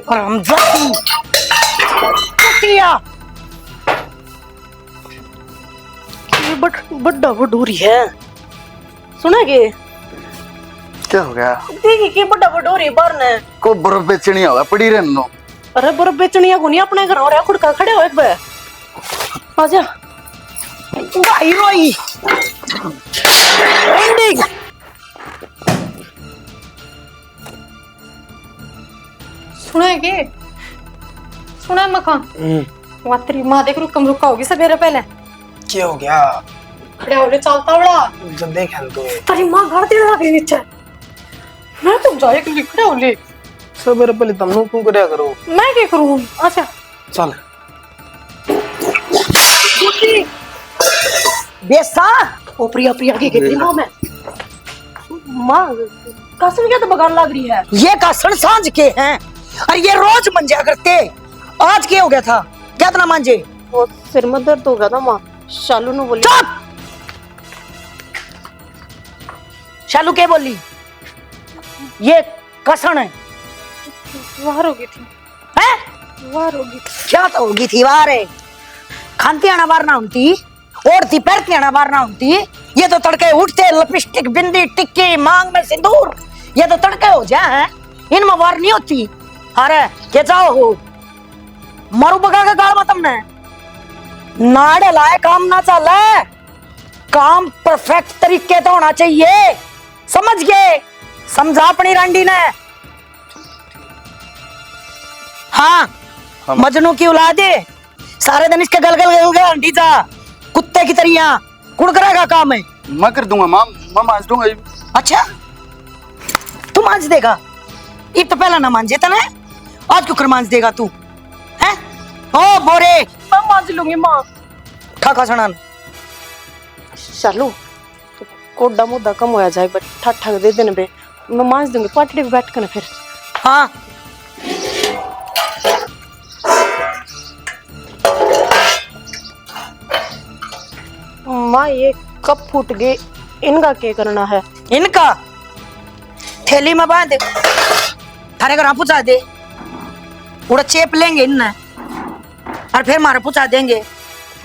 हरामजादी कुतिया ये बड़ा बडूरी है। सुनेगे क्या हो गया? देखिए कि बड़ा बडूरी बरने को बर्फ बेचनी होगा पड़ी रहनो। अरे बर्फ बेचनिया को नहीं अपने घर और खुड़का खड़े हो एक बे आजा भाई रोई एंडिंग सुनेगे सुना है मकान वहाँ तेरी माँ देख रुकम रुका होगी सवेरे पहले। क्या हो गया? खड़े होले चलता बड़ा जब देख तो तेरी माँ घर तेरे लगे नीचे मैं तुम जाए कि खड़े होले सवेरे पहले तुम लोग क्यों करया करो? मैं क्या करूँ? अच्छा चल बेसा ओ प्रिया प्रिया की तेरी माँ में माँ कसम क्या तो बगान लग रही है। ये कसम सांझ के हैं और ये रोज मंजा करते। आज क्या हो गया था? क्या इतना मांझे? वो सिर में दर्द हो गया था माँ। शालू ने बोली। चुप! शालू क्या बोली? ये कसम है वार हो गई थी हैं? वार हो गई क्या तो होगी थी वारे खानती आना बार ना होती और ती पैरती आना बार ना होती। ये तो तड़के उठते लिपस्टिक बिंदी टिक्की मांग में सिंदूर ये तो तड़के हो जाए हैं इनमें वार नहीं होती। अरे क्या जाओ हो मारू बगा का गाल मत हमने नाड़े लाए काम ना चले। काम परफेक्ट तरीके तो होना चाहिए समझ गए? समझा अपनी रांडी ने? हाँ मजनू की औलाद है सारे दिन इसके गलगल गलगल हंडी जा कुत्ते की तरह कुड़करा का काम है। मैं कर दूंगा मां, मैं मांज दूंगा। अच्छा तू मांज देगा? ये तो पहला ना मांजे तने आज क्यों कर मांज देगा तू हैं? ओ बोरे मैं मांज लूंगी माँ। ठा सणान शालू तो कोडा मुद्दा कम होया जाए बट ठक ठक दे देने बे मैं मांज दूंगी पाटड़ी पे बैठ कर ना फिर। हाँ माँ ये कब फूट गए इनका क्या करना है? इनका थैली में बांध थारे घर पहुंचा दे पूरा चेप लेंगे इनने और फिर मारे पहुंचा देंगे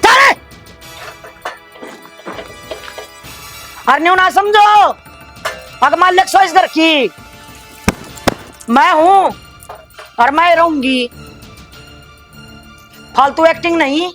तारे और न्यू ना समझो अगर मान ले सोच घर की मैं हूं और मैं रहूंगी फालतू एक्टिंग नहीं।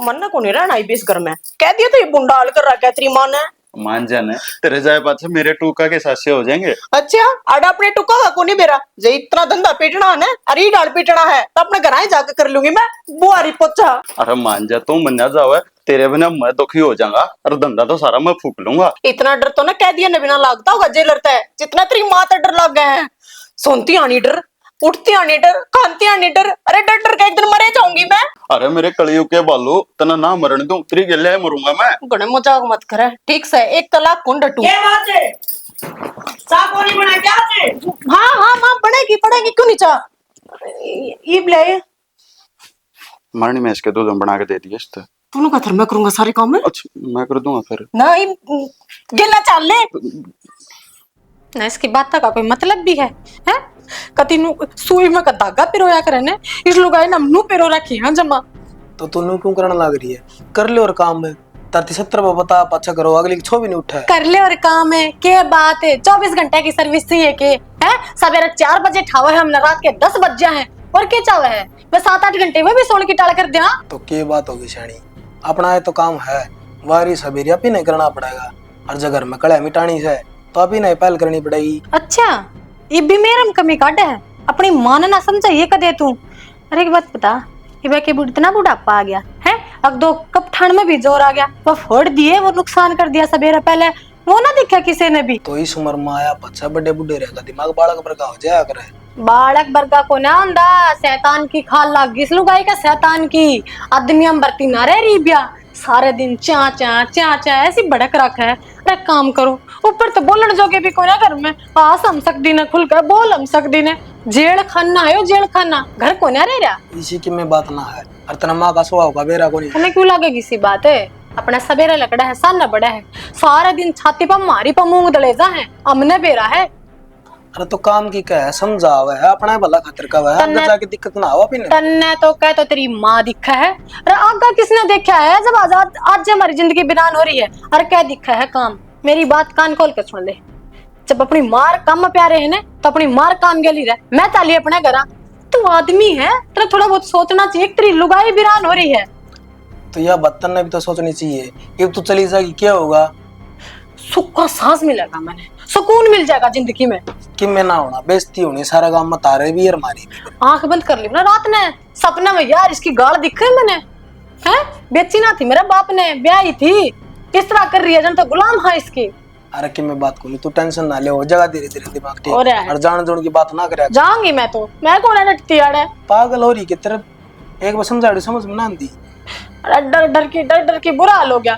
मन्ना को नहीं रहना इस घर में कह दिया तो ये बुंडाल कर रखा है तेरी माँ ने। मान जाने तेरे जाए पाछे मेरे टूका के सासे हो जाएंगे। अच्छा आड़ा अपने टुका का को नहीं बेरा जे इतना धंधा पीटना है ना अरे डाल पीटना है तो अपने घर ही जाकर कर लूंगी मैं बुआरी पोछा। अरे मान जा तू मन्ना जावे तेरे बिना मैं दुखी हो जाऊंगा और धंधा तो सारा मैं फूक लूंगा। इतना डर तो ना कह दिया न बिना लागता होगा जेलर है जितना तेरी माँ तो डर लग गए हैं। सोनती आनी डर उठती आनी डर खानती आनी डर अरे डर डर के एक दिन मरे जाऊंगी मैं। अरे मेरे कलियुग के बालू तना ना मरने दूं तेरी गले मरूंगा मैं। गणे मजाक मत करे ठीक से 1 तलाक कौन डटू। ये बात है चाय पानी बना क्या है? हाँ हाँ माँ पड़ेगी क्यों नहीं चाह ये ले मरनी में इसके दूध बना के दे दिए इससे। तूने कहा था मैं करूंगा सारे काम में। अच्छा मैं कर दूंगा फिर ना गिला चाल ले ना इसकी बात का कोई मतलब भी है हैं? कति नु सुई में का धागा पिरोया करे ने इस लुगाई ना मुंह पिरो रखी हां जमा तो तू क्यों करने लग रही है? कर ले और काम में 70 बता पाछा करो अगली की छो भी नहीं उठा है। कर ले और काम है के बात है 24 घंटे की सर्विस चाहिए के हैं? सवेरे 4 बजे ठावे हम रात के 10 बज जाए हैं और क्या चावे है मैं 7-8 घंटे में भी सोने की टाल कर दिया। तो क्या बात होगी शानी अपना है तो काम है वारी सवेरे आप ही नहीं करना पड़ेगा हर जगह में कड़ा मिटानी से तो आप ही नहीं पहल करनी पड़ेगी। अच्छा ये भी मेरा में कमी काटे है अपनी मां ने ना समझा ये कदे तू। अरे एक बात बता ये के इतना बुढ़ापा आ गया है अब 2 कप ठंड में भी जोर आ गया वो फोड़ दिए वो नुकसान कर दिया सवेरे पहले वो ना दिखा किसी ने भी। तो इस उम्र में आया बच्चा बड़े बुढ़े रहेगा दिमाग बालक पर का हो जाया करे। बालक बरका को ना आंदा शैतान की खाल लाग गई लुगाई का शैतान की आदमी हम बरती ना रह रही बिया सारे दिन चा चा चा चा ऐसी भड़क रखा है। अरे काम करो ऊपर तो बोलन जोगे भी कोई ना घर में पास हम सकती ने खुल कर बोल हम सकती ने जेल खाना है जेल खाना घर को ना रह रहा इसी की में बात ना है और तना माँ का स्वभाव का बेरा को नहीं हमें क्यों लगेगी सी बात है अपना सवेरा लकड़ा है साना बड़ा है सारा दिन छाती पर मारी पर मूंग दलेजा है हमने बेरा है अरे तो काम की क्या है, समझावा है, अपना भला खातिर का है, अंदर जाके दिक्कत ना हो अपने। तन्ने तो कह तो तेरी माँ दिखा है। अरे आगा किसने देखा है जब आजाद आज हमारी जिंदगी बिरान हो रही है। अरे क्या दिखा है काम, मेरी बात कान खोल के सुन ले। जब अपनी मार काम में प्यारे है ना तो अपनी मार काम गली रहे, मैं चाली अपने घर। तू आदमी है, तेरा थोड़ा बहुत सोचना चाहिए। तेरी लुगाई बिरान हो रही है तो यह बत्तन ने भी तो सोचनी चाहिए। ये तू चली जाएगी क्या होगा? सुख का सांस मिलेगा, मैंने सुकून मिल जाएगा जिंदगी में। कि मैं ना होना, बेइज्जती होनी सारा गांव में, तारे भी और मारी भी। आंख बंद कर ली ना रात ने सपने में, यार इसकी गाल दिखे मैंने है। बेची ना थी मेरे बाप ने, ब्याही थी, इस तरह कर रही है जन तो गुलाम है इसकी। अरे कि मैं बात करूँ, तू टेंशन ना ले, हो जाएगा धीरे धीरे दिमाग ठीक। हो रहा है। और जान जोड़ की बात ना करे। जाऊंगी मैं तो, मैं कौन है डटती है। पागल हो रही की तरफ एक बार समझाड़ी समझ में ना आती। अरे डर डर के बुरा हाल हो गया।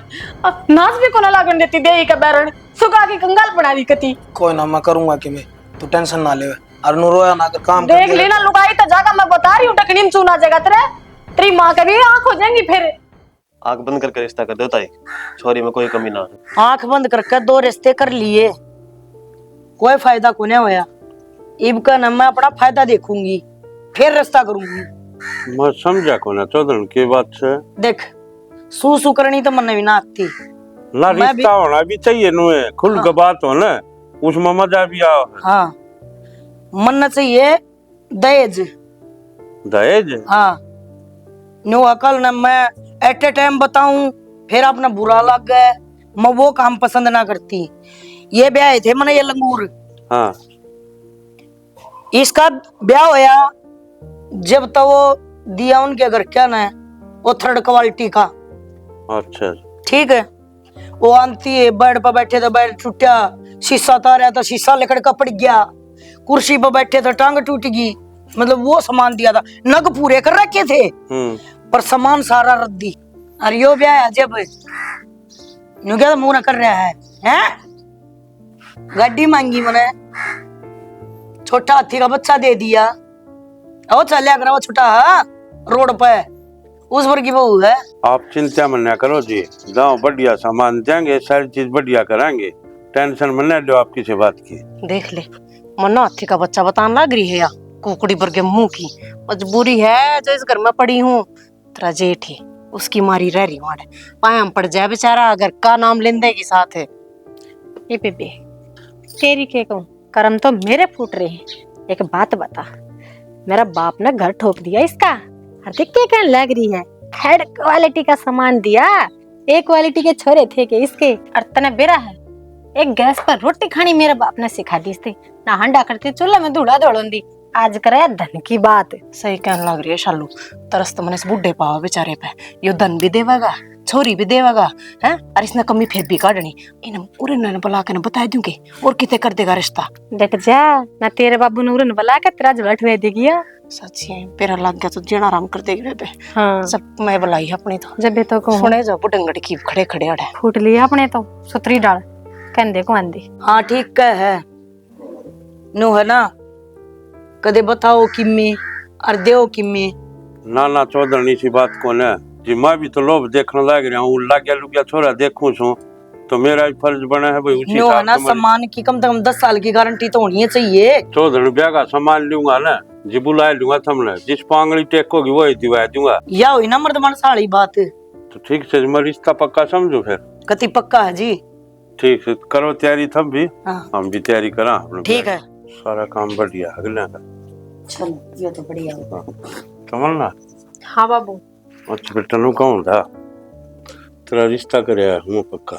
अब नाच भी कोना लागन देती दे का बैरण सुखा के कंगाल बना दी कती। कोई ना, मैं करूंगा कि मैं, तू टेंशन ना ले। और नु रोया ना कर, काम देख लेना लुगाई तो जागा, मैं बता रही हूँ टकनी में चूना जाएगा तेरे। तेरी माँ का भी आंख हो जाएंगी फिर। आंख बंद करके रिश्ता कर दो ताई, छोरी में कोई कमी ना हो। आंख बंद करके 2 रिश्ते कर लिए, कोई फायदा को नहीं होया। इब का न मैं अपना फायदा देखूंगी, फिर रिश्ता करूंगी। मैं समझा को ना चौधरी की बात से। देख सू करनी तो मन भी ना आती ना, मैं रिश्ता होना भी चाहिए नुए, खुल के बात हो ना, उसमें मजा भी आओ। हाँ मन चाहिए दहेज। दहेज? हाँ नो अकल न मैं एट ए टाइम बताऊं फिर अपना बुरा लग गए, मैं वो काम पसंद ना करती। ये ब्याह थे मैंने ये लंगूर। हाँ इसका ब्याह होया जब तो वो दिया उनके घर क्या ना, वो 3rd क्वालिटी का। अच्छा ठीक है, वो आंती है, बेड पर बैठे तो बेड टूटा, शीशा तारा तो शीशा लेकर का पड़ गया, कुर्सी पर बैठे तो टांग टूट गई। मतलब वो सामान दिया था, नग पूरे कर रखे थे पर सामान सारा रद्दी। अरे यो ब्याह जब नु क्या मुंह न कर रहा है, हैं? गाड़ी मांगी मैंने, छोटा हाथी का बच्चा दे दिया, और चलिया करा वो छोटा रोड पे, उस पर की बहू है। आप चिंता मत ना करो जी, गाँव बढ़िया सामान देंगे, सारी चीज बढ़िया कराएंगे, टेंशन मत ना लो आप किसी बात की। देख ले मन्ना हाथी का बच्चा बताने लग रही है या कुकड़ी पर के मुंह की मजबूरी है जो इस घर में पड़ी हूँ। तेरा जेठ है उसकी मारी रह रही हूँ, पाया पड़ जाए बेचारा, अगर का नाम लेंदे की साथ है। ये बेबे तेरी के कहूँ, कर्म तो मेरे फूट रहे हैं। एक बात बता, मेरा बाप ने घर ठोक दिया इसका, और देख के कहने लग रही है 3rd क्वालिटी का सामान दिया। एक क्वालिटी के छोरे थे के इसके, और तने बेरा है एक गैस पर रोटी खानी मेरे बाप ने सिखा दी थी ना, हंडा करती चूल्हे में धूड़ा दौड़ोंदी। आज करे धन की बात। सही कहने लग रही है शालू, तरस तो मैंने इस बुढ़े पावा बेचारे पे, यो धन भी देवागा छोरी भी देवागा है, और इसने कमी फिर भी काटनी। इन्हें पूरे न बुला के बता दूंगी और कितने कर देगा रिश्ता। डट जा ना, तेरे बाबू ने उरन बुला के तेरा झलट वे देगी। सच्ची है, पेरा लग गया तो जीना आराम कर देगी बेबे। हाँ सब मैं बुलाई अपनी तो, जब तो सुने जो बुढ़ंगड़ की खड़े खड़े अड़े फूट लिया अपने तो सुतरी डाल कहने को आंदी। हाँ ठीक है नु है ना, कदे बताओ किम्मी और देओ किम्मी। ना ना चौधरी सी बात को ना जी, मैं भी तो लोभ देखने लग रहा हूँ, लाग्या लुग्या छोरा देखूं छू तो मेरा भी फर्ज बना है भाई उसी है ना, सामान की कम से कम 10 साल की गारंटी तो होनी चाहिए। चौधरी ब्याह का सामान लूंगा ना जी, बुला लूंगा तुमने, जिस पांगली टेकोगी वही दिवा दूंगा। या हुई ना मर्दमान साली बात, तो ठीक से मैं रिश्ता पक्का समझो फिर। कति पक्का है जी। ठीक है करो तैयारी, थम भी हाँ। हम भी तैयारी करा। ठीक है, सारा काम बढ़िया अगला का। चलो ये तो बढ़िया होगा। कमलना। हाँ बाबू। अच्छा बेटा नु कहूँ था, तेरा रिश्ता करे हूँ पक्का,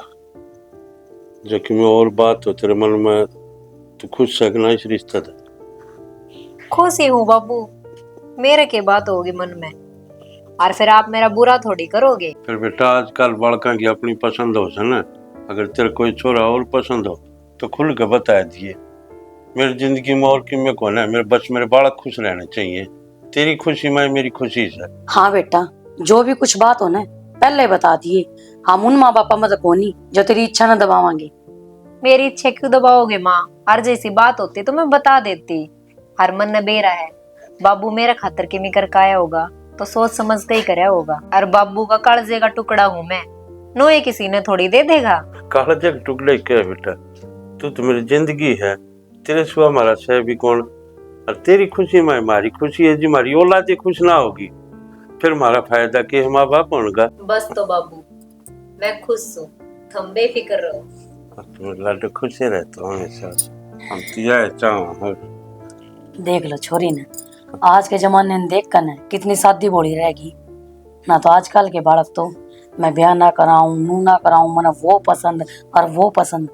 जो कि मैं और बात हो तेरे मन में, तू खुश सकना इस रिश्ता था। खुश ही हूँ बाबू, मेरे के बात होगी मन में, और फिर आप मेरा बुरा थोड़ी करोगे। फिर बेटा आजकल बड़का की अपनी पसंद हो ना, अगर तेरे कोई छोरा और पसंद हो तो खुल के बता दिए। मेरी जिंदगी में और किम्मे कौन है, मेरे बस मेरे बालक खुश रहने चाहिए, तेरी खुशी में मेरी खुशी से। हाँ बेटा, जो भी कुछ बात हो ना पहले बता दिए, हम उन माँ बापा मत कोनी जो तेरी इच्छा न दबावांगे। मेरी इच्छा क्यों दबाओगे माँ, हर जैसी बात होती तो मैं बता देती। हर मन न बेरा है, बाबू मेरे खातर के मिकर काया होगा तो सोच समझ के ही कराया होगा, और बाबू का कालजे का टुकड़ा हूँ मैं, नोए किसी ने थोड़ी दे देगा। कालजे के टुकड़े क्या है बेटा, तू तो मेरी जिंदगी है, तेरे सिवा हमारा सह भी कौन। और तेरी खुशी में हमारी खुशी है जी, हमारी औलाद खुश ना होगी फिर हमारा फायदा के माँ बाप होगा। बस तो बाबू मैं खुश हूँ, तुम बेफिक्र रहो। तुम लाडो खुश ही रहते हो हमेशा, हम तिया चाहो। देख लो छोरी ने आज के जमाने में देख कर न कितनी शादी बोली रहेगी ना। तो आजकल के बालक तो मैं ब्याह ना कराऊं नू ना कराऊं, मैंने वो पसंद और वो पसंद।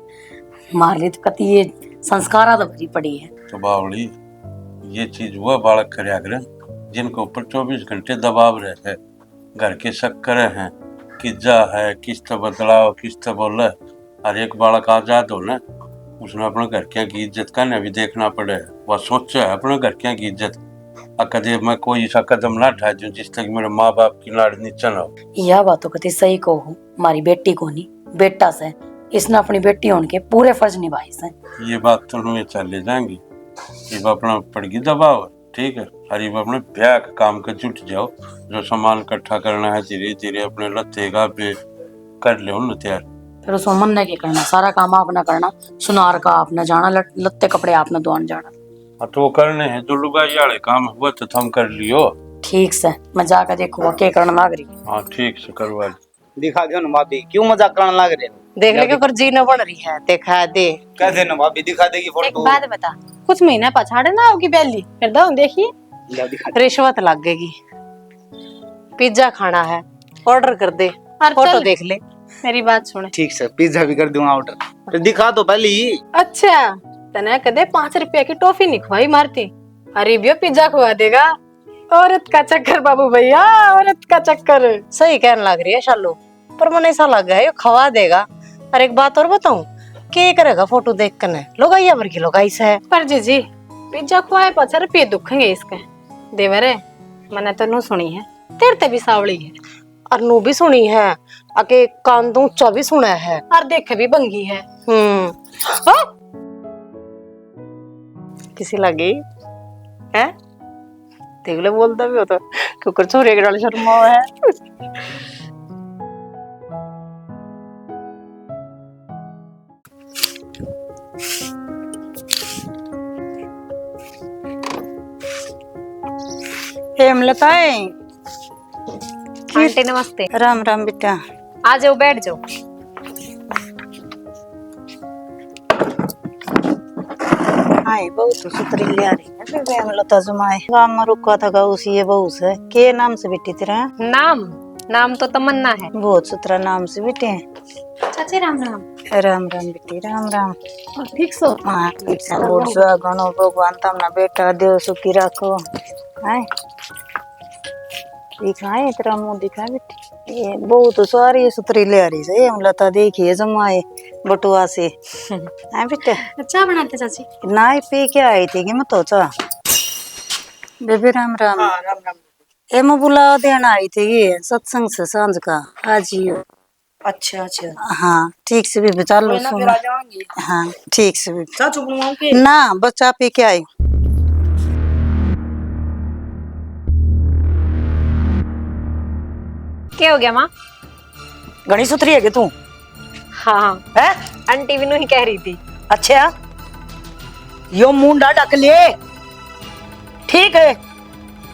मार ली तो कति ये संस्कारा तो भरी पड़ी है। तो बावली ये चीज वह बालक करया करे जिनके ऊपर 24 घंटे दबाव रहता है, घर के शक करे हैं कि जा है किस्त बदलाव किस्त बोले। और एक बालक आजाद हो ना, उसने अपने घर की इज्जत का भी देखना पड़े। वह सोचे अपने घर की इज्जत कदे मैं कोई ऐसा कदम ना उठा दूं जिस तक मेरे माँ बाप की नाड़ नीचे ना हो। यह बात तो कति सही को हूँ, हमारी बेटी को नहीं बेटा से इसने अपनी बेटी होने के पूरे फर्ज निभाए से। ये बात तो हमें चले जाएंगी, ये अपना पड़गी दबाव ठीक है। और ये अपने ब्याह का काम कर जुट जाओ, जो सामान इकट्ठा करना है धीरे धीरे अपने लत्तेगा पे कर ले उन तैयार। फिर उसको मन नहीं करना, सारा काम आपने करना, सुनार का आपने जाना, लत्ते कपड़े आपने धोने जाना। तो वो करने हैं जो लुगाई वाले काम हुआ तो थम कर लियो। ठीक से मैं जाकर देखूंगा क्या करना लाग रही। हाँ ठीक से करवा दिखा दो ना भाभी, क्यों मजाक करने लग रहे हो? देख ले कर जीना बन रही है, देखा दे। कैसे ना भाभी दिखा देगी एक फोटो? बात बता, कुछ महीना पछाड़े ना होगी बैली, फिर दो देखिए या दिखा दे। रिश्वत लग गएगी। पिज्जा खाना है, ऑर्डर कर दे, फोटो देख ले। मेरी बात सुन। ठीक से पिज्जा भी कर दूंगा ऑर्डर, फिर दिखा दो पहले ही। अच्छा तने कदे 5 रुपया की टॉफी नहीं खुआई मारती, अरे बियो पिज्जा खुआ देगा। औरत का चक्कर बाबू भैया, औरत का चक्कर। सही कहने लग रही है शालू, पर मन ऐसा लग है खवा देगा। और एक बात और बताऊं, के करेगा फोटो देख कर लोगाइया भर की लोगाई से है। पर जी पिज्जा खुआए 5 रुपये दुखेंगे इसके। देवरे मैंने तो नू सुनी है, तेरे ते भी सावली है और नू भी सुनी है, आके कान दूचा भी सुना है और देखे भी बंगी है। किसी लगी है देख ले, बोलता भी हो तो क्योंकि छोरे के डाल शर्मा है। हेमलता है आंटी नमस्ते। राम राम बेटा। आ जाओ बैठ जाओ। आए बहू तो सुतरी ले आ रही है फिर हेमलता जुमाए गांव में रुका था गाँव उसी ये बहू से के नाम से बेटी तेरा? नाम तो तमन्ना है। बहुत सुतरा नाम से बेटे हैं। चाची राम राम। राम राम बेटी राम राम। ठीक सो हाँ ठीक से बोल सुहा गणो भगवान तमना बेटा देव सुखी रखो। हैं दिखाए तेरा मुंह दिखा बेटी, ये बहू तो सारी सुतरी ले आ रही है। हेमलता देखिए जमाए बटुआ से हैं बेटे। अच्छा बनाते चाची ना पी के आई थी कि मैं तो चा बेबी राम राम। हाँ राम राम। ए मैं बुला देना आई थी ये सत्संग से सांझ का आज ही। अच्छा अच्छा हाँ ठीक से भी बचा लो मैं फिर आ जाऊंगी। हाँ ठीक से भी चाचू बुलाऊं के? ना बच्चा पी के आई। क्या हो गया माँ? घनी सुथरी है कि तू हाँ है? आंटी भी नहीं कह रही थी। अच्छा यो मुंडा ढक ले ठीक है।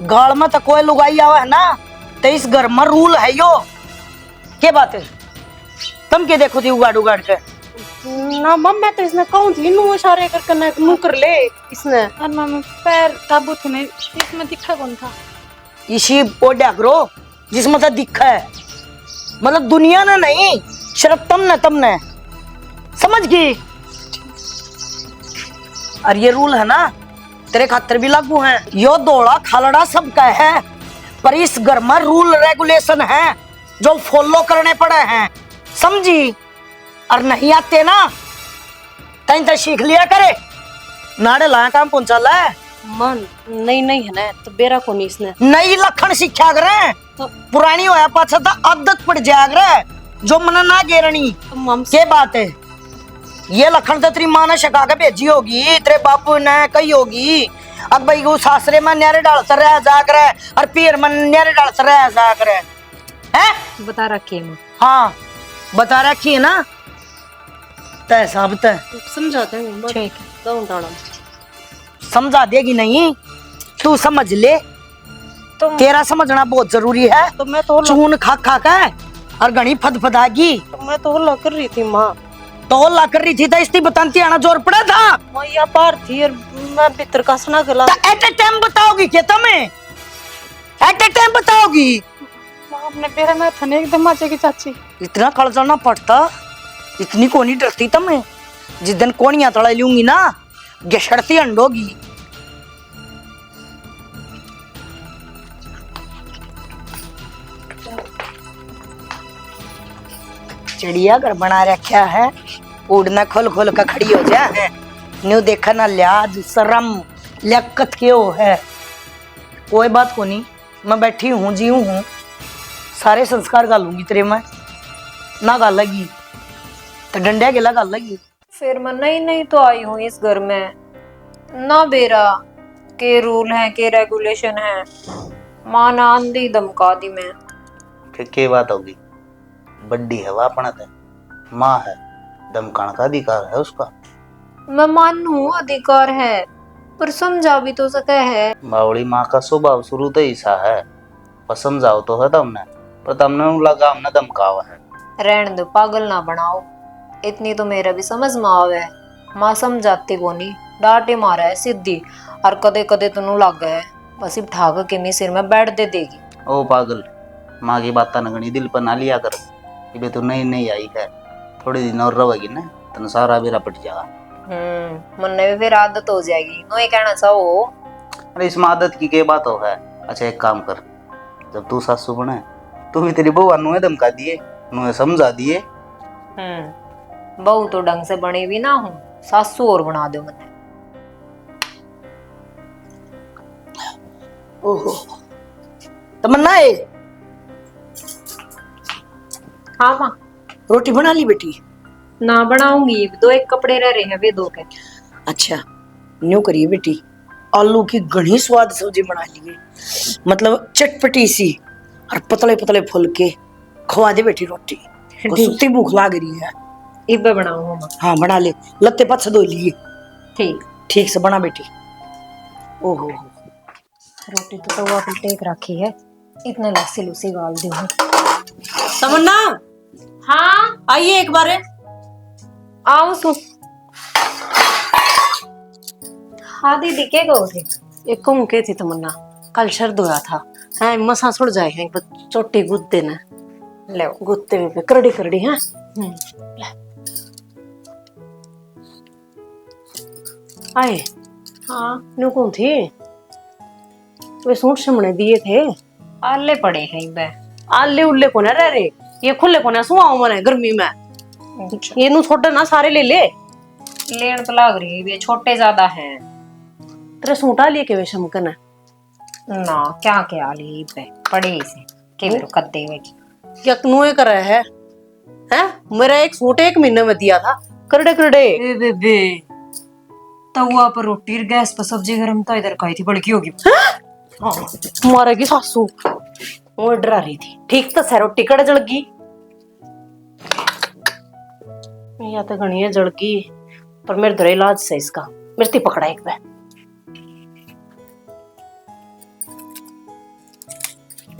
गाल में तो कोई लुगाई आवा है ना, तो इस घर में रूल है यो। क्या बात है तुम के देखो थी उगाड़ उगाड़ के? ना मम मैं तो इसने कहूं थी नू इशारे कर नू कर ले इसने। और मम पैर काबू थे इसमें दिखा कौन था? इसी ओड्या करो जिसमें तो दिखा है, मतलब दुनिया ने नहीं सिर्फ तुमने समझ गई। और ये रूल है ना तेरे खातिर भी लागू है। यो दौड़ा खालड़ा सबका है, पर इस घर में रूल रेगुलेशन है जो फॉलो करने पड़े हैं समझी। और नहीं आते ना तैं तो सीख लिया करे, नाड़े लाया काम पहुंचा ला मन नहीं है ना तो बेरा को नहीं इसने। नई लखन शिक्षा करे तो पुरानी होया पाछा तो आदत पड़ जाया करे जो मन ना गेरनी। मम के बात है ये लखन तो तेरी माँ ने शिका के भेजी होगी, तेरे बापू ने कही होगी। अब भाई वो सासरे में न्यारे डालता रह जा करे और पीर में न्यारे डालता रह जा करे है। बता रखी है माँ। हाँ बता रखी है ना तय साहब तय समझाते हैं। ठीक गाँव डाला समझा देगी नहीं, तू समझ ले। तो तेरा समझना बहुत जरूरी है। तो मैं तो चून खा खा के और घनी फदफदागी। मैं तो हल्ला कर रही थी माँ। तो हल्ला कर रही थी तो इसकी बताती आना जोर पड़ा था। माँ यहाँ पार थी और मैं भीतर का सुना गला। तो एट ए टाइम बताओगी क्या तुम्हें? एट ए टाइम बताओगी? माँ अपने पेरे में थने एकदम माचे की चाची। इतना खड़ जाना पड़ता, इतनी कोनी डरती तुम्हें। जिस दिन कोनिया तड़ा लूंगी ना, गशड़ती अंडोगी। चिड़िया घर बना रखा है, उड़ना खोल खोल कर खड़ी हो जा है। न्यू देखा ना लिहाज शर्म लियाकत क्यों है। कोई बात को नहीं, मैं बैठी हूँ जी हूँ, सारे संस्कार गालूंगी तेरे में ना गाल लगी तो डंडिया गिला गाल लगी। फिर मैं नहीं नहीं तो आई हूँ इस घर में ना बेरा के रूल है के रेगुलेशन है। माँ ना आंधी धमका दी मैं। फिर के बात होगी? बड्डी है वह अपना तो माँ है, धमकाने का अधिकार है उसका। मैं मानू अधिकार है पर समझा भी तो सके है। बावड़ी माँ का स्वभाव शुरू तो ऐसा है, पर समझाओ तो है तुमने, पर तुमने लगा हमने धमकावा है। रहने दो, पागल ना बनाओ। इतनी तो मेरा भी समझ में आवे। माँ समझाती को नहीं, डांटे मारा है सीधी और कदे कदे तनु लग गए बस इब ठाक के मी सिर में बैठ दे देगी। ओ पागल, माँ की बात नगनी दिल पर ना लिया कर। ये तो नई नई आई है, थोड़े दिन और रहेगी ना तो सारा बेरा पट जाएगा। मन भी फिर आदत हो जाएगी। नो ये कहना चाहो? अरे इसमें आदत की क्या बात हो है। अच्छा एक काम कर, जब तू सासू बने तू भी तेरी बहू नुए धमका दिए, नुए समझा दिए। बहू तो ढंग से बने भी ना हूँ, सासू और बना दो मने। ओहो तमन्ना है। हाँ माँ रोटी बना ली बेटी? ना बनाऊंगी, दो एक कपड़े रह रहे हैं वे दो के। अच्छा न्यू करिए बेटी, आलू की घनी स्वाद सब्जी बना लिए, मतलब चटपटी सी और पतले पतले फुलके खवा दे बेटी रोटी को। सुती भूख लाग रही है। इब बनाऊंगा माँ। हाँ बना ले, लत्ते पछ धो लिए। ठीक ठीक से बना बेटी। ओहो रोटी तो तवा पे टेक रखी है, इतने लस्सी लुसी गाल दी हूँ। तमन्ना हाँ आइए एक बार। आओ सुन। हाँ दीदी के गो थे? एक कहूँ के थी तमन्ना, कल शर्द होया था है मसा सुड़ जाए हैं चोटी गुद्दे ने ले गुत्ते में करड़ी करड़ी है। आए हाँ न्यू कौन थी? वे सूट सिमने दिए थे, आले पड़े हैं इबे। आले उल्ले को ना रह रे, ये खुले को ना सुहाओ मने गर्मी में। ये नु छोटे ना सारे ले ले। लेन तो लाग रही है, ये छोटे ज्यादा हैं। तेरे सूट आ लिए के वे शमकन है ना क्या क्या ली इबे पड़े से के मेरे कद्दे में की। क्या नुए कर रहा है? मेरा एक सूट 1 महीने में दिया था, करड़े करड़े। ए बेबे तवा पर रोटी गैस पर सब्जी गरम तो इधर काई थी बड़की होगी। मारेगी सासू, वो डरा रही थी। ठीक तो सै रोटी कड़ जड़गी या तो घनी जड़गी, पर मेरे दरे इलाज से इसका मेरे पकड़ा एक बार।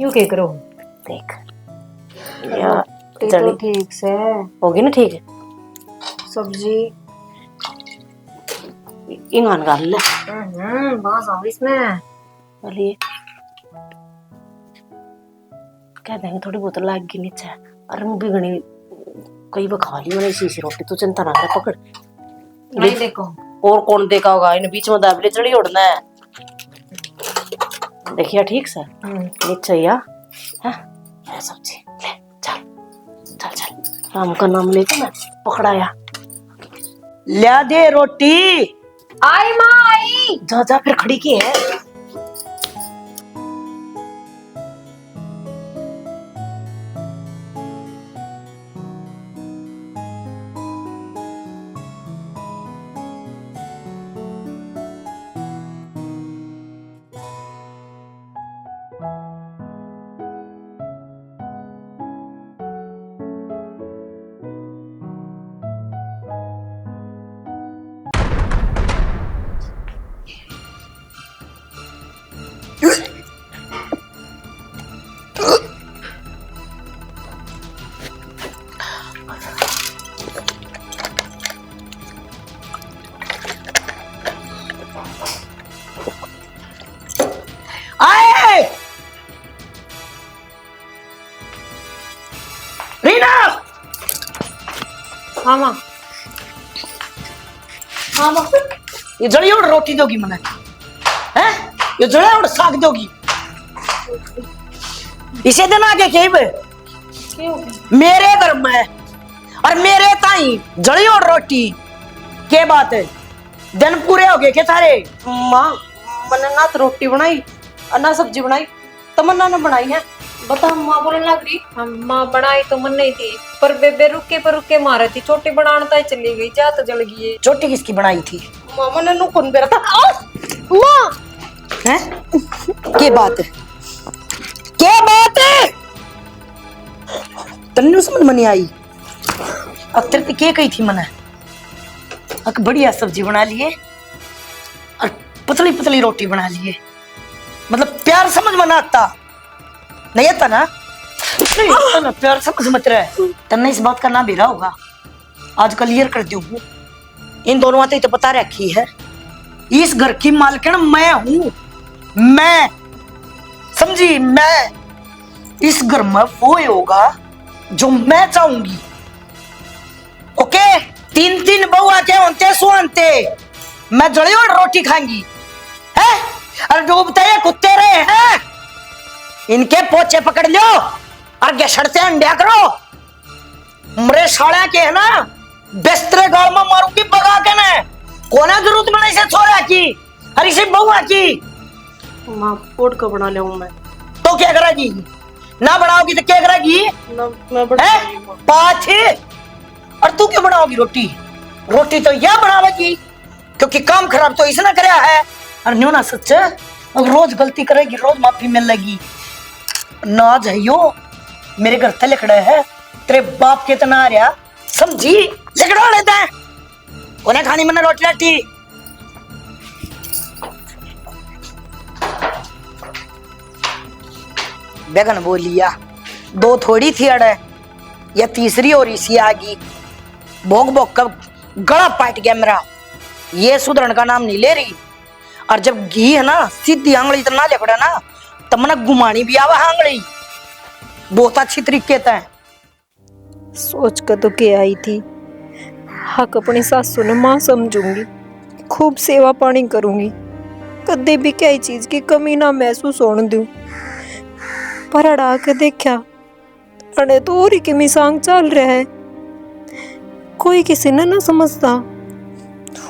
यूं के करो देख या तो ठीक से होगी ना? ठीक है सब्जी ईमान गाल ले। बस अब इसमें बोलिए कह देंगे थोड़ी बहुत लाग गई नीचे। अरे मैं भी घनी कई बार खा ली मैंने इसी रोटी, तो चिंता ना कर पकड़। नहीं देखो और कौन देखा होगा, इन बीच में दाबले चढ़ी उड़ना है। देखिए ठीक से नीचे या है सब्जी ले। चल चल चल राम का नाम लेके ना पकड़ाया। लिया दे रोटी। आई माँ आई। जा जा फिर खड़ी की है। हाँ माँ। हाँ माँ। ये जड़ी और रोटी दोगी मने? हैं? ये जड़ा और साग दोगी? इसे दिन आगे के मेरे घर में और मेरे ताई जड़ी और रोटी के बात है? दिन पूरे हो गए के थारे? माँ मैंने ना तो रोटी बनाई और ना सब्जी बनाई, तमन्ना ने बनाई है। बता माँ बोलने लग रही। माँ बनाई तो मन नहीं थी, पर बेबे रुके पर रुके मारे थी, छोटी बनाने तो चली गई, जा तो जल गई है। छोटी किसकी बनाई थी? मामा ने नु कौन बेरा था? माँ हैं? के बात है? के बात है? तन्नू समझ में नहीं आई। अख्तर ते के कही थी मने? अक बढ़िया सब्जी बना लिए और पतली पतली रोटी बना लिए, मतलब प्यार समझ में ना आता नहीं आता ना? नहीं आता ना, प्यार समझ मत रहा। तन्ने इस बात का ना बेरा होगा, आज क्लियर कर दूं। इन दोनों बातें तो पता रखी है, इस घर की मालकिन मैं हूं, मैं समझी। मैं इस घर में वो होगा जो मैं चाहूंगी। ओके, तीन तीन बहुआ के होते सुनते मैं जड़ी और रोटी खाएंगी है? और डूबते ये कुत्ते रहे हैं, इनके पोचे पकड़ लो और गसड़ते अंडा करो। मरे साड़े के है ना, बिस्तरे गाल में मारूंगी भगा के ना। कोना जरूरत बने से छोरा की और इसे बहुआ की। माँ पोट का बना ले मैं। तो क्या करेगी? ना बनाओगी तो क्या करेगी? मैं बनाऊंगी पाछे। और तू क्यों बनाओगी रोटी? रोटी तो यह बनावेगी क्योंकि काम खराब तो इसने कराया है। और न्यू ना सच, अगर रोज गलती करेगी रोज माफी मिलेगी ना। जाइयो मेरे घर तले खड़े है, तेरे बाप के तना आ रहा समझी, झगड़ा लेते हैं उन्हें खानी मैंने रोटी लाटी। बेगन बोलिया दो थोड़ी थी अड़े, या तीसरी और इसी आगी। भोग भोग कब गला पाट गया मेरा, ये सुधरण का नाम नहीं ले रही। और जब घी है ना सीधी आंगली इतना लेकड़ा ना, तब मैंने गुमानी भी आवा आंगली बहुत अच्छी तरीके से। सोच कर तो के आई थी, हक अपनी सासू ने मां समझूंगी, खूब सेवा पानी करूंगी, कदे भी कई चीज की कमी ना महसूस होने दूं। पर अड़ा के देखा अड़े तो और ही की मिसांग चल रहा है, कोई किसी ने ना समझता।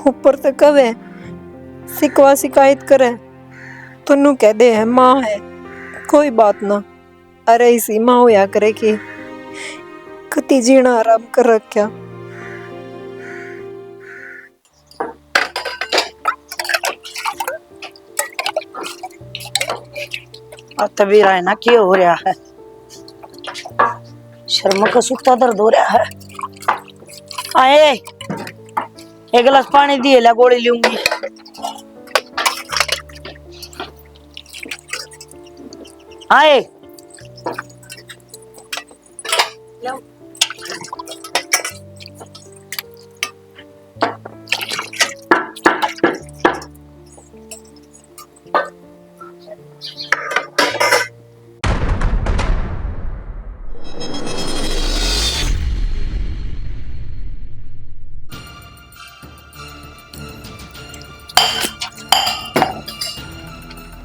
ऊपर तक कवे सिकवा शिकायत करे तो नू कह दे है माँ है, कोई बात ना। अरे इसी माँ होया करे कि कति जीना आराम कर रखा। अब तभी रहा है ना क्या हो रहा है, शर्म का सूखता दर्द हो रहा है। आए एक गिलास पानी दिए ला, गोली लूंगी। आए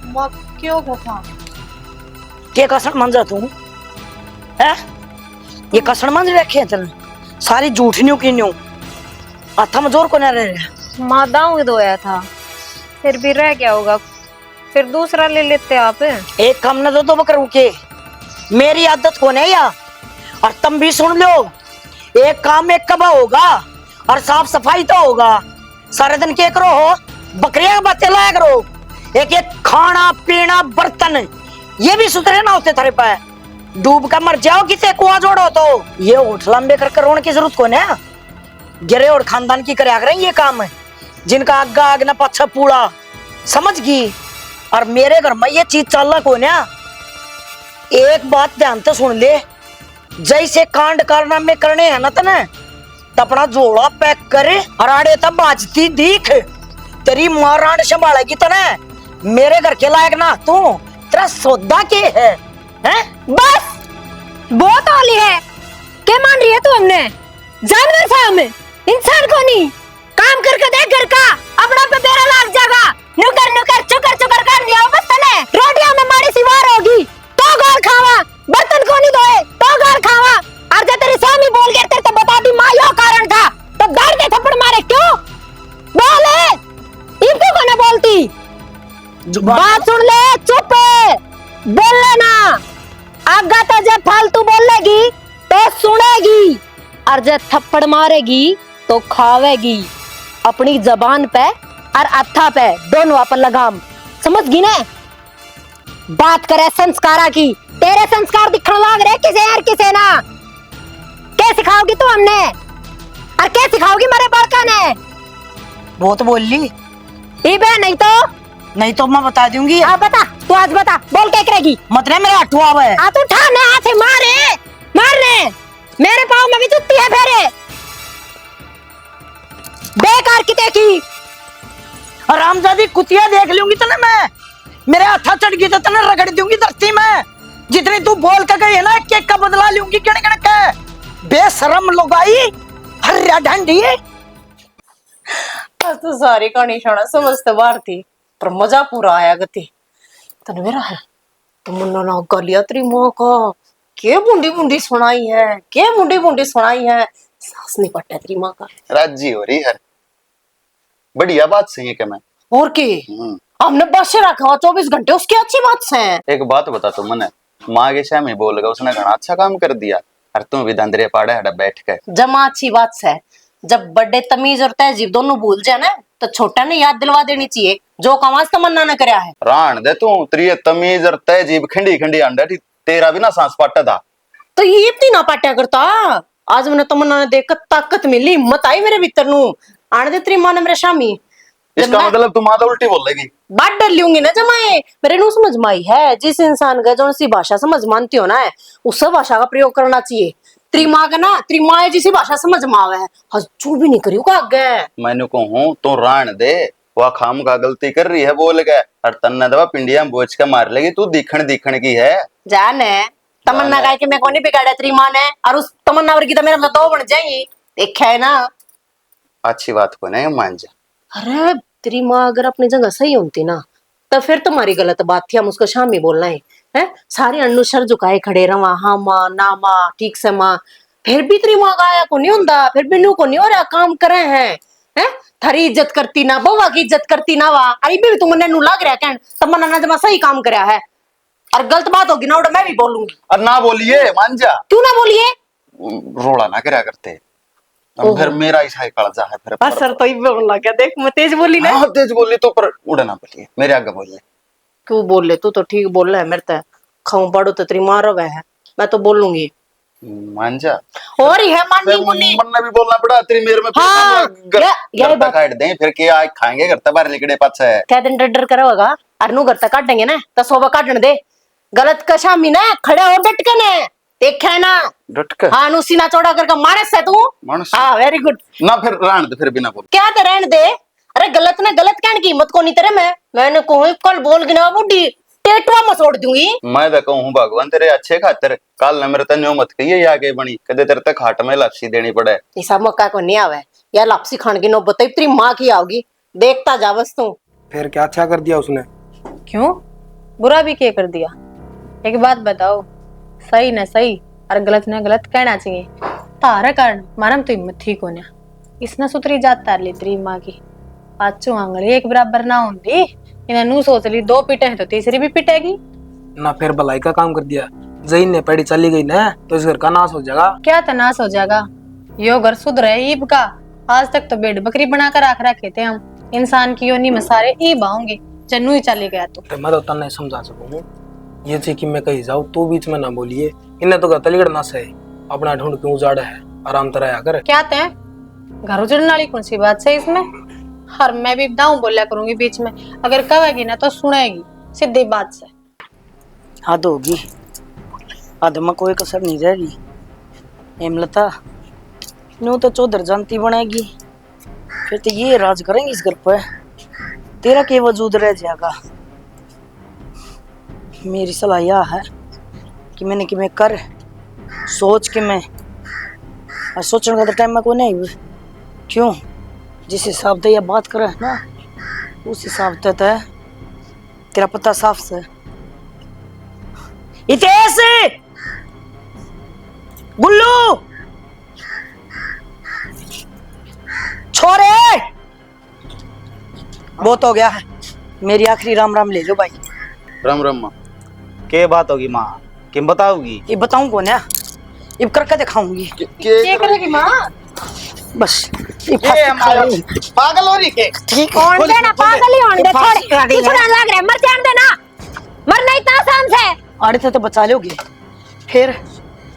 माँ क्यों था? के कसण मंजा तू है? ये कसण मंज रखे तन सारी झूठनियों की न्यू हाथा में जोर को न रहे। माँ दाऊ धोया था, फिर भी रह गया होगा, फिर दूसरा ले लेते आप। एक काम न दो बकर के, मेरी आदत को नहीं या। और तुम भी सुन लो, एक काम एक कबा होगा और साफ सफाई तो होगा। सारे दिन क्या करो हो, बकरियां की बातें लाया करो। एक एक खाना पीना बर्तन ये भी सुधरे ना होते थारे पे, डूब कर मर जाओ किसे कुआं जोड़ो। तो ये होठ लंबे कर रोने की जरूरत कौन है? गिरे और खानदान की करे रही ये काम है, जिनका आगा आग न पाछा पूरा समझ गई। और मेरे घर में ये चीज चलना कौन है? एक बात ध्यान से सुन ले, जैसे कांड कारनामे करने हैं ना तने, अपना जोड़ा पैक करे और आड़े तब बाजती दीख, तेरी मां रान संभालेगी तने। मेरे घर के लायक ना तू, तेरा सौदा के है, हैं? बस बहुत आली है, क्या मान रही है तू हमने? जानवर था हमें, इंसान को नहीं। काम करके देख घर का, अपना पे बेरा लाग जाएगा। नुकर नुकर चुकर चुकर कर दिया बस तने। रोटियां में माड़ी सी वार होगी तो गाल खावा, बर्तन को नहीं धोए तो गाल खावा। और जब तेरी स्वामी बोल गया तेरे तो बता दी माँ यो कारण था, तो डर के थप्पड़ मारे क्यों? बोले इनको को ना बोलती। बात सुन ले, चुप है, बोल लेना। आगा तो जब फालतू बोलेगी तो सुनेगी, और जब थप्पड़ मारेगी तो खावेगी। अपनी जबान पे और अत्था पे दोनों अपन लगाम, समझ गई ना? बात करे संस्कारा की, तेरे संस्कार दिखने लाग रहे किसे यार किसे ना। क्या सिखाओगी तू हमने, और क्या सिखाओगी मेरे बड़का ने? बहुत बोल ली। नहीं तो मैं बता दूंगी। हाँ बता, तू आज बता, बोल क्या करेगी? मतलब मेरा अठवा है। आ तू उठा ना, हाथ से मारे मारने, मेरे पाँव में भी जुत्ती है फेरे। बेकार किते की और रामजादी कुतिया देख लूंगी तो ना मैं, मेरे हाथा चढ़ गई तो तने रगड़ दूंगी धरती में। जितनी तू बोल के गई है ना, केक का बदला लूंगी। कण कण के बेशरम लुगाई, हर्या ढंडी। तो सारी कहानी शाना समझते बार थी, पर मजा पूरा आया गति। तने मेरा है तो मुन्ना ना गलिया तेरी माँ का के बुंडी बुंडी सुनाई है, के बुंडी बुंडी सुनाई है। सास नहीं पट्टा तेरी माँ का। राजी हो रही है, बढ़िया बात सही है कि मैं। और के हमने बस रखा हुआ 24 घंटे, उसकी अच्छी बात से। एक बात बता तू मने, माँ के शाम ही बोल गया, उसने घना अच्छा काम कर दिया, और तू भी दंदरे पाड़े हड़ा बैठ के। जमा अच्छी बात से, जब बड़े तमीज और तहजीब दोनों भूल जाए ना, तो छोटा ने याद दिलवा देनी चाहिए जो कमाज तमन्ना ने करया है। रान दे तू, तेरी तमीज और तहजीब खंडी खंडी अंडा थी, तेरा भी ना सांस पाटा था। तो ये इतनी ना पाट्या करता। आज मैंने तमन्ना ने देख ताकत मिली, हिम्मत आई मेरे भीतर नू। आने दे तेरी माँ ने मेरे शामी। इसका मतलब तुम आधा उल्टी बोल लेगी। बात डर लूंगी ना जमाए, मेरे नू समझ में आई है। जिस इंसान का जो सी भाषा समझ मानती हो ना है, उस भाषा का प्रयोग करना चाहिए। तेरी माँ का ना, तेरी माँ जिसी भाषा समझ में आवे है, हजू भी नहीं करियो का आगे। मैंने कहूँ तो रान दे, वह खाम का गलती कर रही है बोल गए, और तन्ना दवा पिंडिया में बोझ के मार लेगी। तू दिखण दिखण की है जाने तमन्ना का कि मैं कौन नहीं बिगाड़ा तेरी माँ ने, और उस तमन्ना वर्गी तो मेरा मतलब दो बन जाएंगी। देखा है ना, अच्छी बात को नहीं मान जा। अरे तेरी माँ अगर अपनी जगह सही होती ना, तो फिर तुम्हारी गलत बात थी, हम उसको शामी बोलना है सारे अनुसर झुकाए खड़े रहा। हाँ माँ ना माँ ठीक से माँ, फिर भी तेरी माँ का आया को नहीं होता, फिर भी नू को नहीं हो रहा काम करे हैं। थारी इज्जत करती ना, बउआ की इज्जत करती ना। वाह अरे भी तुमने नू लग रहा कहन तमन्ना ने जमा सही काम करया है, और गलत बात होगी ना मैं भी बोलूंगी। और ना बोलिए मान जा, क्यों ना बोलिए? रोड़ा ना करया करते, अब फिर मेरा ही कालजा है फिर। सर तो बोलना क्या, देख मैं तेज बोली ना। हाँ तेज बोली तो, पर उड़ा ना बोलिए, मेरे आगे बोलिए। क्यों बोल ले, तू तो ठीक बोल रहा है। मेरे तो खाऊं पड़ो तो तेरी माँ रवे है, मैं तो बोलूंगी। मान जा, और है माननी मुन्नी, मन भी बोलना पड़ा तेरी मेरे में। हाँ, घर तक काट दें फिर क्या आज खाएंगे, घर तक बाहर निकले पास है क्या दिन डर करो होगा, और नू घर तक काट देंगे ना, तो सोबा काटने दे। गलत कशा मी ना खड़े हो डट के ने, देखा है ना डट के। हाँ नु सीना चौड़ा करके मारे से तू। हाँ वेरी गुड ना, फिर रहने दे, फिर बिना बोल क्या तो रहने दे। अरे गलत ना गलत कहने की हिम्मत को नहीं तेरे में, मैंने कहूँ कल बोल गिना बुढ़ी टेटवा मसोड़ दूंगी। मैं तो कहूँ भगवान तेरे अच्छे खातिर काल न मेरे तन्यो मत कहिए आगे बनी, कदे तेरे तक खाट में लापसी देनी पड़े। ऐसा मौका को नहीं आवे यार, लापसी खाने की नौबत तेरी माँ की आओगी, देखता जा बस तू। फिर क्या अच्छा कर दिया उसने? क्यों बुरा भी क्या कर दिया? एक बात बताओ, सही न सही और गलत न गलत कहना चाहिए। तारा कारण मानम तो हिम्मत ठीक होना, इसने सुतरी जात तार ली तेरी माँ की। पांचों आंगली एक बराबर ना होंगी, इन्हें नू सोच ली दो पिटे हैं तो तीसरी भी पिटेगी ना। फिर भलाई का काम कर दिया, जहीन ने पड़ी चली गई ना तो इस घर का नाश हो जाएगा। क्या तनाश हो जाएगा? यो घर सुधर है ईब का, आज तक तो बेड बकरी बनाकर रख रखे थे हम। इंसान की योनि में सारे ईब आऊंगे, जन्नू ही चली गया तो मैं तो तन्ने समझा सकूं ये चीज कि मैं कहीं जाऊं तो बीच में ना बोलिए। इन्हें तो तलीगढ़ ना सहे, अपना ढूंढ क्यों उजाड़ा है, आराम तरह आकर। क्या तय घर उजड़ने वाली कौन सी बात है इसमें? हर मैं भी दाऊं बोलिया करूंगी बीच में, अगर कहेगी ना तो सुनेगी, सीधी बात से। हद होगी, हद में कोई कसर नहीं रहेगी। हेमलता न्यू तो चौधर जानती बनेगी, फिर तो ये राज करेंगे इस घर पर, तेरा के वजूद रह जाएगा। मेरी सलाह यह है कि मैंने कि मैं कर सोच के मैं और सोचने का तो टाइम में को नहीं हुए। क्यों? जिस हिसाब से ये बात करे ना उस हिसाब से तो तेरा पता साफ से। इतेश, गुल्लू, छोरे, बहुत हो गया है। मेरी आखिरी राम राम ले लो भाई। राम राम माँ। के बात होगी माँ? किम बताओगी? ये बताऊं कौन है? ये करके दिखाऊंगी। क्या करेगी माँ? बस ये पागल हो रही के? ठीक कौन दे ना पागल ही होने दे, छोड़ कुछ ना लग रहा है, मर जान देना, मरना इतना आसान से। आड़े थे तो बचा लोगे, फिर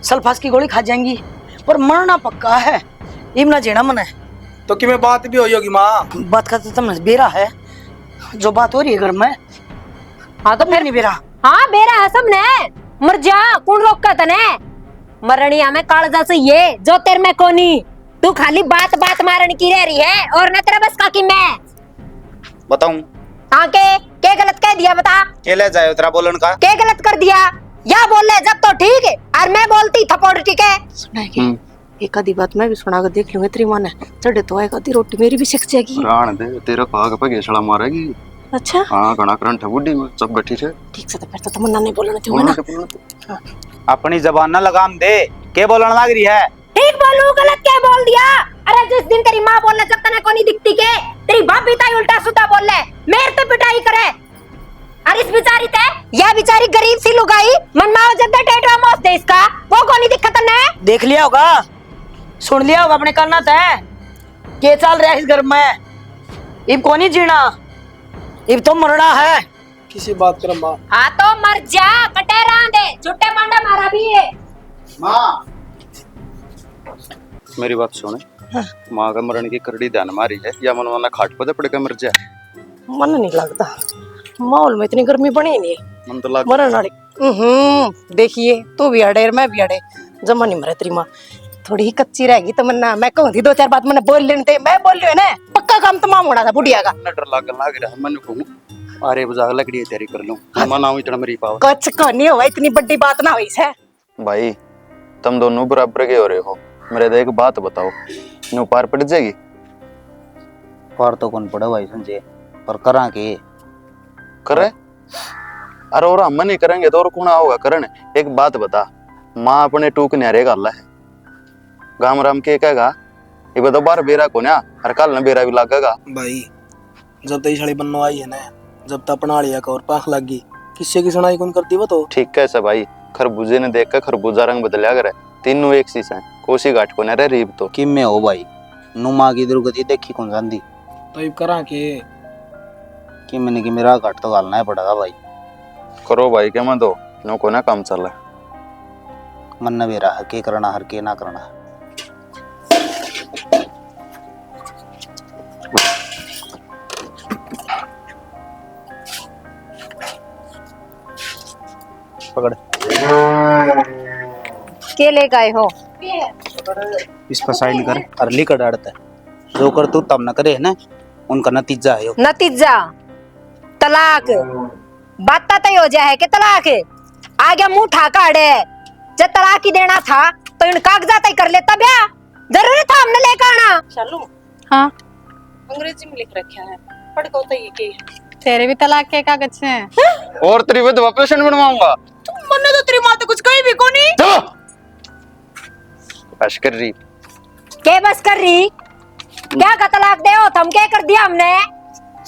सल्फास की गोली खा जाएंगी, पर मरना पक्का है। इमना जेना मन है तो कि मैं बात भी होगी माँ? बात करते तुमने बेरा है जो बात हो रही है घर में। हाँ तो फिर नहीं बेरा। हाँ बेरा है सबने, मर जा, कौन रोका तने? मरनिया में कालजा से ये जो तेरे में कोनी, तू खाली बात बात मारने की रह रही है और न तेरा बस का की मैं बताऊं? हाँ के गलत कह दिया बता? के ले जाए तेरा बोलन का? के गलत कर दिया? या बोल ले जब तो ठीक है और मैं बोलती थप्पड़ ठीक है। सुना के एक आधी बात मैं भी सुना कर देख लूंगा। तेरी माने चढ़े तो आएगा आधी रोटी मेरी भी सिक जाएगी। राण दे तेरा पाग पे घेसड़ा मारेगी। अच्छा हाँ घना करंट है बुड्ढी में सब बैठी है। ठीक से तो फिर तो तमन्ना नहीं बोलना चाहिए ना। अपनी जबान ना लगाम दे, के बोलन लग रही है? ठीक बोलू गलत क्या बोल दिया? अरे जिस दिन तेरी माँ बोलने जब तने को नहीं दिखती के तेरी बाप भी ताई उल्टा सुधा बोल ले, मेरे तो पिटाई करे। अरे इस बेचारी ते यह बेचारी गरीब सी लुगाई मनमाओ जद्दा टेटवा मोस दे इसका, वो को नहीं दिखता तने? देख लिया होगा, सुन लिया होगा अपने करना तय के चल रहा है इस घर में। इब को नहीं जीना, इब तो मरना है। किसी बात कर माँ। हाँ तो मर जा, कटेरा दे, छुट्टे पांडा मारा भी है। माँ मेरी बात सुने। माँ का मरण की करड़ी ध्यान मारी है या मनवाना खाट पर पड़ के मर जाए? मन नहीं लगता, माहौल में इतनी गर्मी बनी नहीं। मन तो लग मरण वाली देखिए तू भी अड़े मैं भी अड़े, जमा नहीं मरे। तेरी माँ थोड़ी ही कच्ची रहेगी तमन्ना, मैं कहूँ थी दो चार बात मैंने बोल लेने थे, मैं बोल रही हूँ ना पक्का काम तमाम होना था बुढ़िया का। डर लग रहा है मन को। अरे बुझा लकड़ी है तैयारी कर लूं मना इतना मरी पाओ। कुछ नहीं हुआ, इतनी बड़ी बात ना हुई है। भाई तुम दोनों बराबर के हो रहे हो, मेरे तो एक बात बताओ, नो पार पड़ जाएगी? पार तो कौन पड़ा भाई संजय, पर करा के करे। अरे और हम नहीं करेंगे तो और कौन होगा करने? एक बात बता, माँ अपने टूक न्यारे गाला है गाम राम के कहेगा ये बता बार बेरा को ना हर काल न बेरा भी लगेगा। भाई जब तक साड़ी बननो आई है ना, जब तक अपना लिया का और पाख लगी किससे की सुनाई कौन करती वो तो ठीक कैसे भाई? खरबूजे ने देख कर खरबूजा रंग बदलिया करे, तीनों एक सी है, कोसी घाट को न रे रीब तो किम में हो भाई, नुमा की दुर्गति देखी कौन जानती? तो इब करा के कि मैंने कि मेरा घाट तो गालना है पड़ेगा भाई। करो भाई के मैं दो नो को ना काम चल मन न बेरा हर के करना हर के ना करना। पकड़ के ले गए हो? इस पर साइन कर और लिख डालता है जो कर तू तब न करे है ना, उनका नतीजा है। नतीजा तलाक, बात तय हो जाए कि तलाक आगे मुंह ठाका अड़े। जब तलाक ही देना था तो इन कागजात ही कर लेता ब्याह, जरूरी था हमने लेकर आना। चलो हाँ अंग्रेजी में लिख रखा है, पढ़ को तो ये के तेरे भी तलाक के कागज हैं। और त्रिविध ऑपरेशन बनवाऊंगा। तुम मन्ने तो तेरी माँ तो कुछ कही भी कोनी। बस कर रही के बस कर रही? क्या का तलाक दे हो तुम, क्या कर दिया हमने?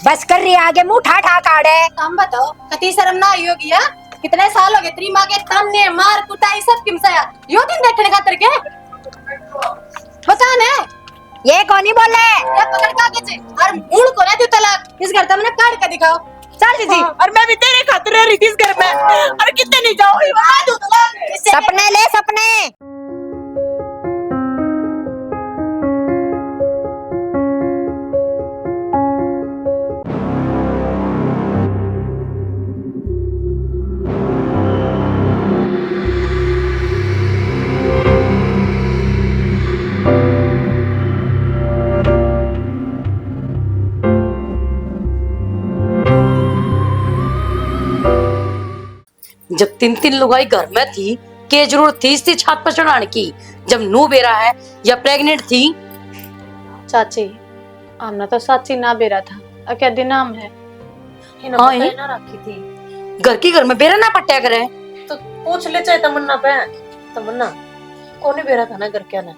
बस कर रही आगे मुंह ठा ठा काड़े। हम बताओ कति शर्म ना आई होगी? यार कितने साल हो गए तेरी माँ के ताने मार कुटाई सब किमसाया, यो दिन देखने का तेरे के बता ने ये कौन ही बोले? या पकड़ कागज और मूल को ना तू तलाक इस घर तमने काट के दिखाओ। चल जी और मैं भी तेरे खातिर रह रही थी इस घर में, और कितने नहीं जाओ सपने ले सपने। जब तीन तीन लुगाई घर में थी के जरूरत थी इसकी छत पर चढ़ाने की जब नू बेरा है या प्रेग्नेंट थी। चाची हमने तो साची ना बेरा था अकेदी नाम है हाँ ही ना रखी थी घर की घर में बेरा ना पट्टा करे तो पूछ ले चाहे तमन्ना पे तमन्ना कौन बेरा था ना घर क्या ना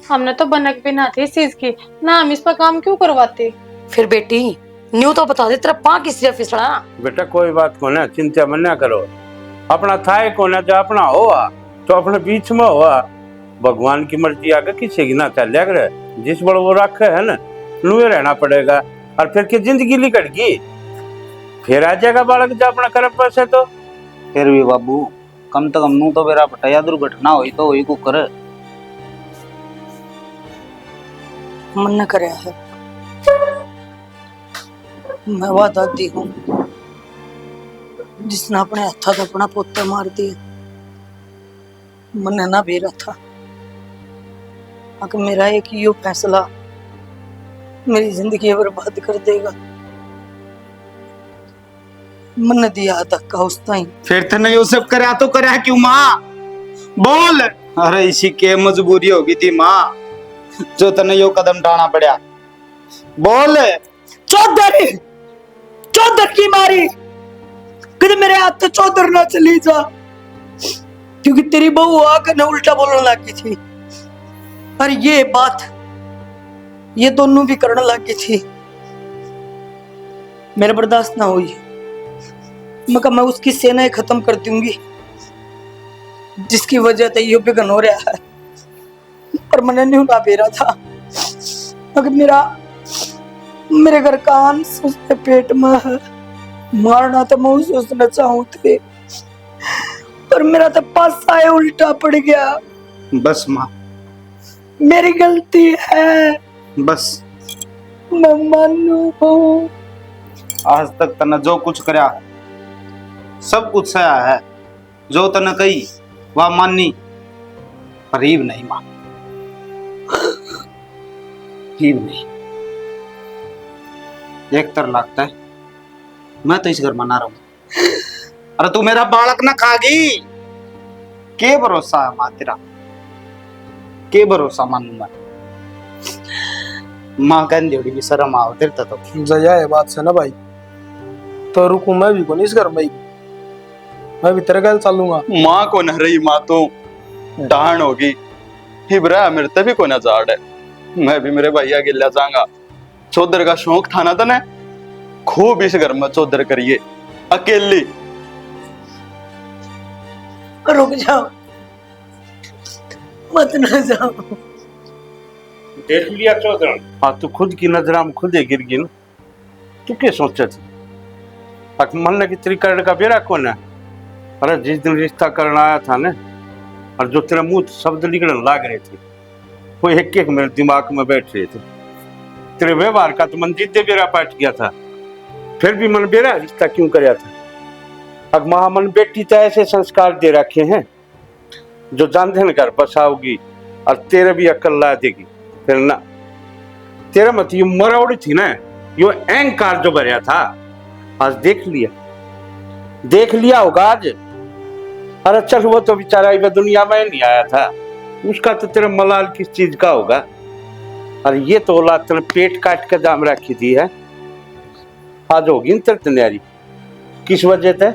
हमने तो बनक भी ना थी इस चीज की ना हम इस पर काम क्यों करवाते। फिर बेटी न्यू तो बता दे तेरा पा किस तरह फिसला। बेटा कोई बात को ना चिंता मत करो, अपना थाए को ना जो अपना हुआ तो अपने बीच में हुआ, भगवान की मर्जी आगे किसी की ना चल करे, जिस बड़ वो रखे है ना लुए रहना पड़ेगा और फिर की जिंदगी निकट गई फिर आ जाएगा बालक जो अपना कर्म पर से। तो फिर भी बाबू कम से कम नू तो बेरा पटाया दुर्घटना हुई तो वही को करे मन न करे है। मैं वादा दी हूँ जिसने अपने हाथा तो अपना पोता मार दिया मन ना बेरा था। अगर मेरा एक यो फैसला मेरी जिंदगी बर्बाद कर देगा मन दिया धक्का उस ताई। फिर तने यो सब करया तो करया क्यों माँ बोल। अरे इसी के मजबूरी होगी थी माँ जो तने यो कदम उठाना पड़ा बोल। चौधरी चौधर की मारी कदे मेरे हाथ से चौधर ना चली जा क्योंकि तेरी बहू आकर न उल्टा बोलने लगी थी और ये बात ये दोनों भी करने लगी थी। मेरे बर्दाश्त ना हुई मैं उसकी सेनाएं खत्म कर दूंगी जिसकी वजह से ये विघन हो रहा है पर मैंने नहीं ना बेरा था। अगर मेरे घर का अंश उसके पेट में है मारना तो मैं उसे सोचना चाहूँ थे पर मेरा तो पासा है उल्टा पड़ गया। बस माँ मेरी गलती है बस मैं मानू हूँ। आज तक तने जो कुछ करया सब कुछ सहा है जो तने कही वह माननी पर ईब नहीं मां ईब नहीं। एक तर लगता है मैं तो इस घर में ना रहूं। अरे तू मेरा बालक ना खागी के भरोसा है मां तेरा के भरोसा मानू मैं मां कहने जोड़ी भी शर्म आओ तेरे तो जया है बात से ना भाई तो रुकू मैं भी कौन इस घर में मैं भी तेरे गल चलूंगा। माँ को न रही माँ तो डांड होगी हिबरा मेरे तभी को न जाड़ है मैं भी मेरे भैया के ले जाऊंगा। चौधर का शौक था ना तने खूब इस घर में चौधर करिए अकेली। रुक जाओ मत न जाओ। देख लिया चौधरी हाँ तू खुद की नजर में खुद ही गिर गई ना। तू क्या सोचा थी मन की तेरी करने का बेरा कौन है। अरे जिस दिन रिश्ता करना आया था ना और जो तेरा मुंह शब्द निकलने लाग रहे थे वो एक एक मेरे दिमाग में बैठ रहे थे। तेरे व्यवहार का तो मन जिद्दे बेरा पाट गया था फिर भी मन बेरा रिश्ता क्यों कराया था। अब महामन बेटी तो ऐसे संस्कार दे रखे हैं जो जानते घर बसाओगी और तेरे भी अक्ल ला देगी। फिर ना तेरा मत ये मरौड़ी थी ना यो अहंकार जो भरया था आज देख लिया होगा आज। अरे चल वो तो बेचारा इस दुनिया में नहीं आया था उसका तो तेरा मलाल किस चीज का होगा। अरे ये तो औलाद तेरे पेट काट के दाम रखी थी है आज होगी तेरे तैयारी किस वजह से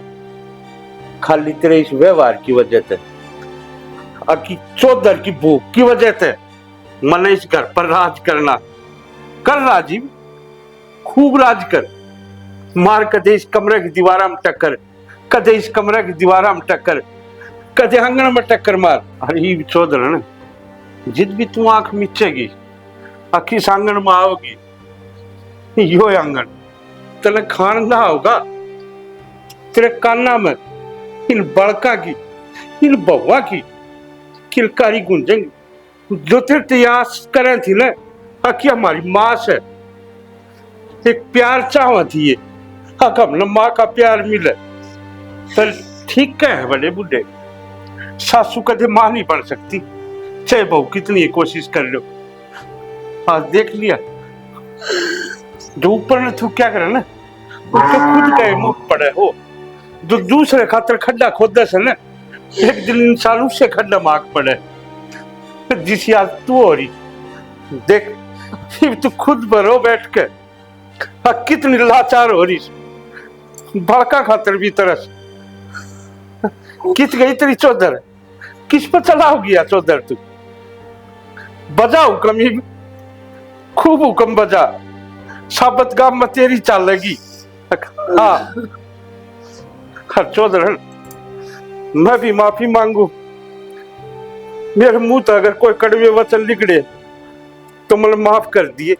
खाली तेरे इस व्यवहार की वजह से की चौधर की भूख की वजह से मन इस घर पर राज करना कर राजीव खूब राज कर मार कदे इस कमरे की दीवार में टक्कर कदे इस कमरे की दीवार में टक्कर कदे आंगन में टक्कर मार। अरे चौधर है ना जिद भी तू आंख मिचेगी आखी आंगन में आओगी यो आंगन तेने खान ना होगा तेरे काना में इन बड़का की इन बउआ की किलकारी गुंजेंगी जो तेरे तैयार करें थी ना आखी हमारी माँ से एक प्यार चाहती है हम न माँ का प्यार मिले पर ठीक है बड़े बुढ़े सासू कदे माँ नहीं बन सकती चाहे बहू कितनी कोशिश कर लो। आज देख लिया जो ऊपर ने तू क्या करे ना उसके खुद का मुंह पड़े हो जो दूसरे खातर खड्डा खोद से ना एक दिन इंसान उससे खड्डा मार्ग पड़े जिस आज तू हो रही। देख फिर तू खुद भरो बैठ के कितनी लाचार हो रही, बड़का खातर भी तरस। कित गई तेरी चौधर, किस पर चला हो गया चौधर तू? बजा हुक्म ही, खूब हुक्म बजा, साबत गांव में तेरी चाल लगी। हाँ हर चौधर मैं भी माफी मांगू, मेरे मुंह तो अगर कोई कड़वे वचन निकले तो मुझे माफ कर दिए।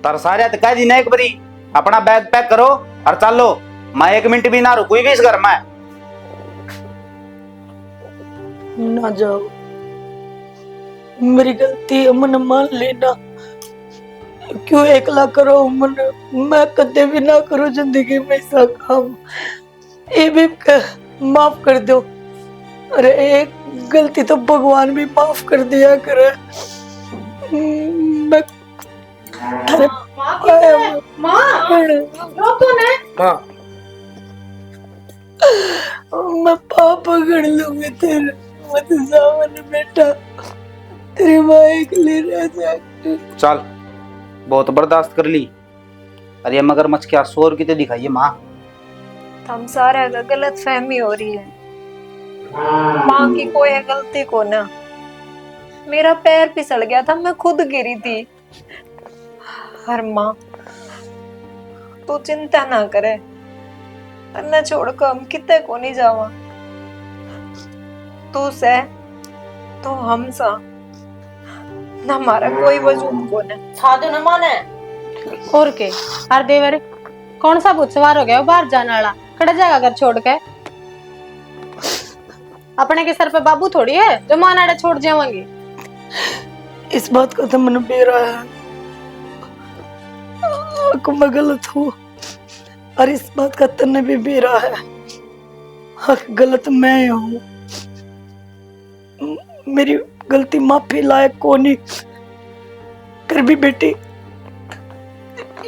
तरसारिया तो कह दी ना एक बारी अपना बैग पैक करो और चलो। मैं 1 मिनट भी ना रुकूंगी इस घर में। ना जाओ, मेरी गलती है, मन मान लेना। क्यों एकला करो मन, मैं कदे भी ना करूं जिंदगी में ऐसा काम। ये भी माफ कर दो। अरे एक गलती तो भगवान भी माफ कर दिया करे। मैं अरे माँ मैं पाप पकड़ लूंगी तेरे, मत सामने बेटा, तेरी माँ अकेली रह जाएगी। चल बहुत बर्दाश्त कर ली। अरे ये मगरमच्छ क्या 100 रुपये तो दिखाइए माँ। हम सारा का गलत फहमी हो रही है। माँ की कोई गलती को ना, मेरा पैर फिसल गया था, मैं खुद गिरी थी। हर माँ तू चिंता ना करे, तन्ने छोड़ कर हम कितने को नहीं जावा। तू से तो हम सा ना, हमारा कोई वजूद को ना। साधु न माने और के अरे देवर कौन सा भूत सवार हो गया बाहर जाने वाला, खड़ा जाएगा घर छोड़ के। अपने के सर पे बाबू थोड़ी है जो मानाड़ा छोड़ जावांगी। इस बात का तो मन बेरा है को मैं गलत हूँ, और इस बात का तन्ने भी बेरा है हक गलत मैं हूँ। मेरी गलती माफी लायक कोनी, फिर भी बेटी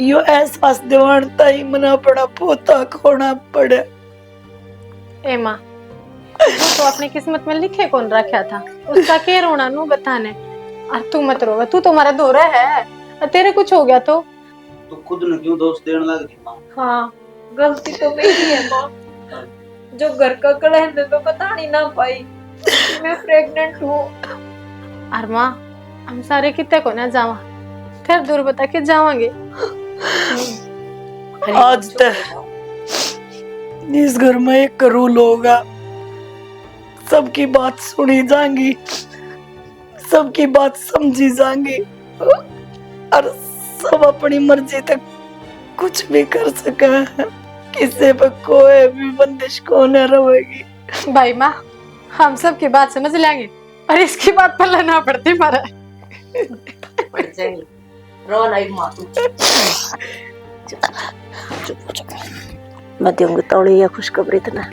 यो एहसास दिवानता ही मना पड़ा, पोता खोना पड़े। ए माँ तो अपनी किस्मत में लिखे कौन रखा था, उसका के रोना नू बताने। और तू मत रोवा, तू तो हमारा दोरा है, और तेरे कुछ हो गया तो तू खुद न क्यों दोष देने लग रही माँ? हाँ गलती तो मेरी है माँ, जो घर का कलह तो बता नहीं ना पाई मैं प्रेग्नेंट हूँ। और माँ हम सारे कितने को ना जावा, फिर दूर बता के जावांगे। आज तक इस घर में एक रूल होगा, सबकी बात सुनी जाएंगी, सबकी बात समझी जाएंगी, और सब अपनी मर्जी तक कुछ भी कर सके हैं। किसी पर कोई भी बंदिश को न रहेगी। भाई माँ हम सबकी बात समझ लेंगे, और इसकी बात पल्ला ना पड़ती मारा। रो नहीं माँ तू। मैं दूंगी तौड़ी या खुशखबरी तो ना।